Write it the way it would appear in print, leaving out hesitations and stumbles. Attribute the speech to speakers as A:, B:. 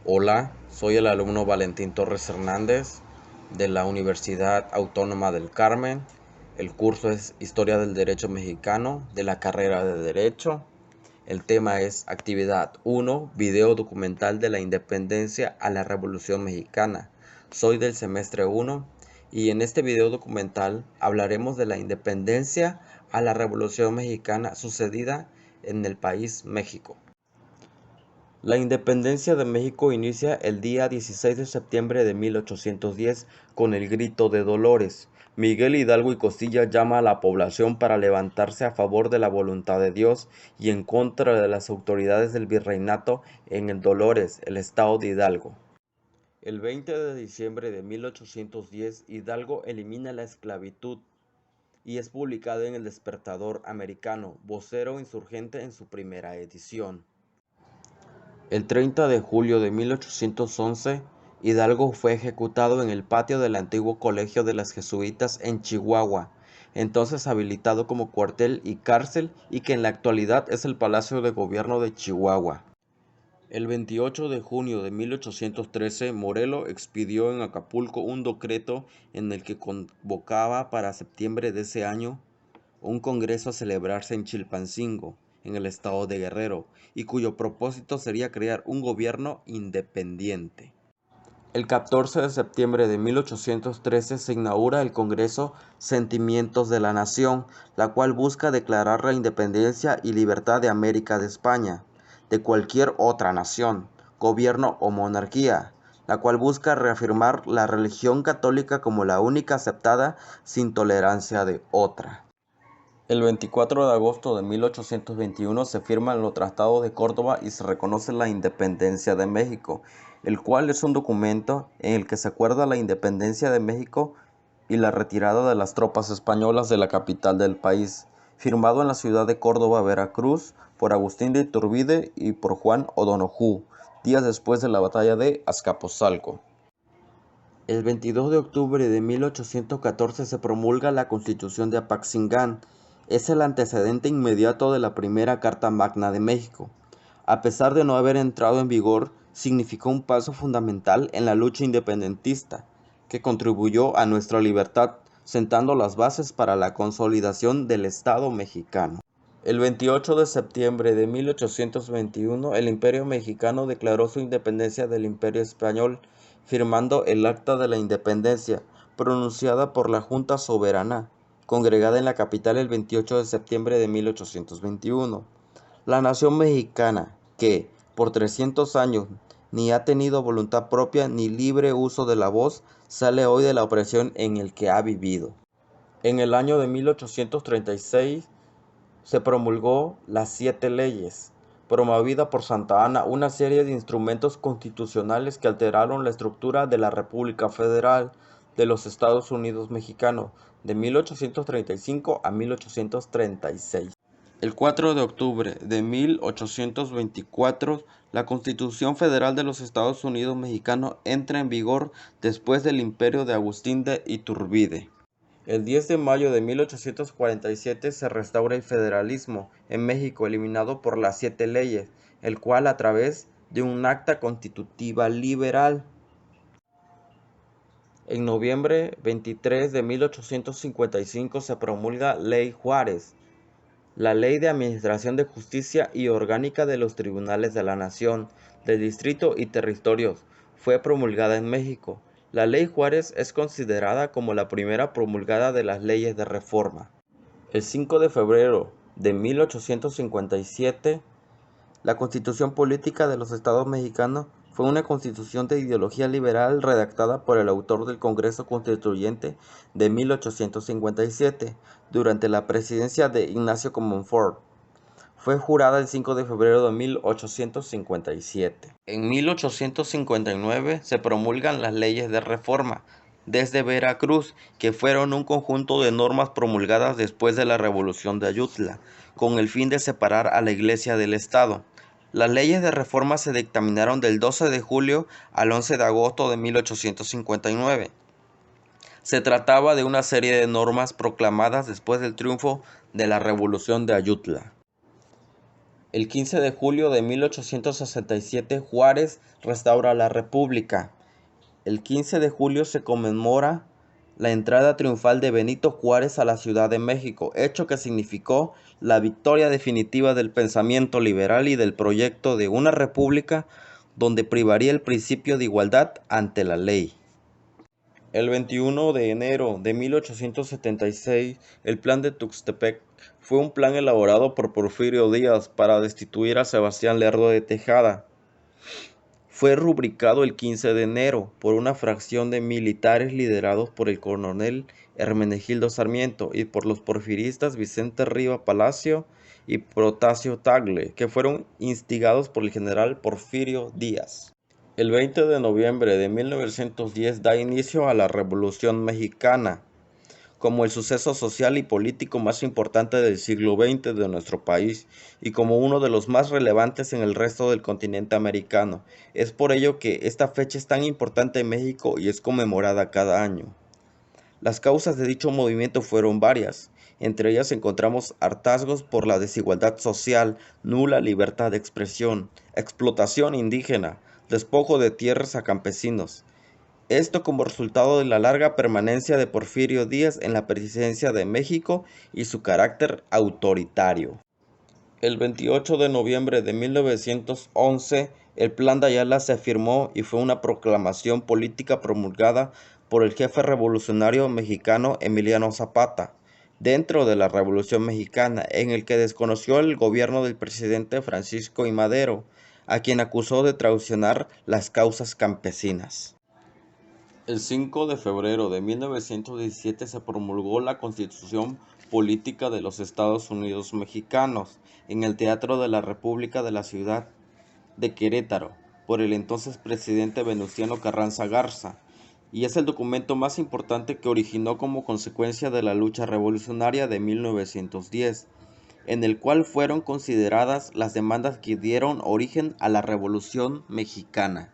A: Hola, soy el alumno Valentín Torres Hernández de la Universidad Autónoma del Carmen. El curso es Historia del Derecho Mexicano de la carrera de Derecho. El tema es Actividad 1, Video documental de la Independencia a la Revolución Mexicana. Soy del semestre 1 y en este video documental hablaremos de la independencia a la Revolución Mexicana sucedida en el país México. La independencia de México inicia el día 16 de septiembre de 1810 con el Grito de Dolores. Miguel Hidalgo y Costilla llama a la población para levantarse a favor de la voluntad de Dios y en contra de las autoridades del virreinato en el Dolores, el estado de Hidalgo. El 20 de diciembre de 1810, Hidalgo elimina la esclavitud y es publicado en El Despertador Americano, vocero insurgente en su primera edición. El 30 de julio de 1811, Hidalgo fue ejecutado en el patio del antiguo Colegio de las Jesuitas en Chihuahua, entonces habilitado como cuartel y cárcel y que en la actualidad es el Palacio de Gobierno de Chihuahua. El 28 de junio de 1813, Morelos expidió en Acapulco un decreto en el que convocaba para septiembre de ese año un congreso a celebrarse en Chilpancingo, en el estado de Guerrero, y cuyo propósito sería crear un gobierno independiente. El 14 de septiembre de 1813 se inaugura el Congreso Sentimientos de la Nación, la cual busca declarar la independencia y libertad de América de España, de cualquier otra nación, gobierno o monarquía, la cual busca reafirmar la religión católica como la única aceptada sin tolerancia de otra. El 24 de agosto de 1821 se firman los Tratados de Córdoba y se reconoce la independencia de México, el cual es un documento en el que se acuerda la independencia de México y la retirada de las tropas españolas de la capital del país, firmado en la ciudad de Córdoba, Veracruz, por Agustín de Iturbide y por Juan O'Donojú, días después de la batalla de Azcapotzalco. El 22 de octubre de 1814 se promulga la Constitución de Apaxingán. Es el antecedente inmediato de la primera Carta Magna de México. A pesar de no haber entrado en vigor, significó un paso fundamental en la lucha independentista, que contribuyó a nuestra libertad, sentando las bases para la consolidación del Estado mexicano. El 28 de septiembre de 1821, el Imperio Mexicano declaró su independencia del Imperio Español, firmando el Acta de la Independencia, pronunciada por la Junta Soberana, congregada en la capital el 28 de septiembre de 1821. La nación mexicana, que, por 300 años, ni ha tenido voluntad propia ni libre uso de la voz, sale hoy de la opresión en el que ha vivido. En el año de 1836, se promulgó las Siete Leyes, promovida por Santa Anna, una serie de instrumentos constitucionales que alteraron la estructura de la República Federal de los Estados Unidos Mexicanos de 1835 a 1836. El 4 de octubre de 1824, la Constitución Federal de los Estados Unidos Mexicanos entra en vigor después del imperio de Agustín de Iturbide. El 10 de mayo de 1847 se restaura el federalismo en México, eliminado por las Siete Leyes, el cual a través de un acta constitutiva liberal. En noviembre 23 de 1855 se promulga Ley Juárez, la Ley de Administración de Justicia y Orgánica de los Tribunales de la Nación, del Distrito y Territorios. Fue promulgada en México. La Ley Juárez es considerada como la primera promulgada de las leyes de reforma. El 5 de febrero de 1857, la Constitución Política de los Estados Mexicanos fue una constitución de ideología liberal redactada por el autor del Congreso Constituyente de 1857, durante la presidencia de Ignacio Comonfort. Fue jurada el 5 de febrero de 1857. En 1859 se promulgan las leyes de reforma desde Veracruz, que fueron un conjunto de normas promulgadas después de la Revolución de Ayutla, con el fin de separar a la Iglesia del Estado. Las leyes de reforma se dictaminaron del 12 de julio al 11 de agosto de 1859. Se trataba de una serie de normas proclamadas después del triunfo de la Revolución de Ayutla. El 15 de julio de 1867 Juárez restaura la República. El 15 de julio se conmemora la entrada triunfal de Benito Juárez a la Ciudad de México, hecho que significó la victoria definitiva del pensamiento liberal y del proyecto de una república donde privaría el principio de igualdad ante la ley. El 21 de enero de 1876, el Plan de Tuxtepec fue un plan elaborado por Porfirio Díaz para destituir a Sebastián Lerdo de Tejada. Fue rubricado el 15 de enero por una fracción de militares liderados por el coronel Hermenegildo Sarmiento y por los porfiristas Vicente Riva Palacio y Protasio Tagle, que fueron instigados por el general Porfirio Díaz. El 20 de noviembre de 1910 da inicio a la Revolución Mexicana, como el suceso social y político más importante del siglo XX de nuestro país y como uno de los más relevantes en el resto del continente americano. Es por ello que esta fecha es tan importante en México y es conmemorada cada año. Las causas de dicho movimiento fueron varias. Entre ellas encontramos hartazgos por la desigualdad social, nula libertad de expresión, explotación indígena, despojo de tierras a campesinos. Esto como resultado de la larga permanencia de Porfirio Díaz en la presidencia de México y su carácter autoritario. El 28 de noviembre de 1911, el Plan de Ayala se firmó y fue una proclamación política promulgada por el jefe revolucionario mexicano Emiliano Zapata, dentro de la Revolución Mexicana, en el que desconoció el gobierno del presidente Francisco I. Madero, a quien acusó de traicionar las causas campesinas. El 5 de febrero de 1917 se promulgó la Constitución Política de los Estados Unidos Mexicanos en el Teatro de la República de la ciudad de Querétaro por el entonces presidente Venustiano Carranza Garza, y es el documento más importante que originó como consecuencia de la lucha revolucionaria de 1910, en el cual fueron consideradas las demandas que dieron origen a la Revolución Mexicana.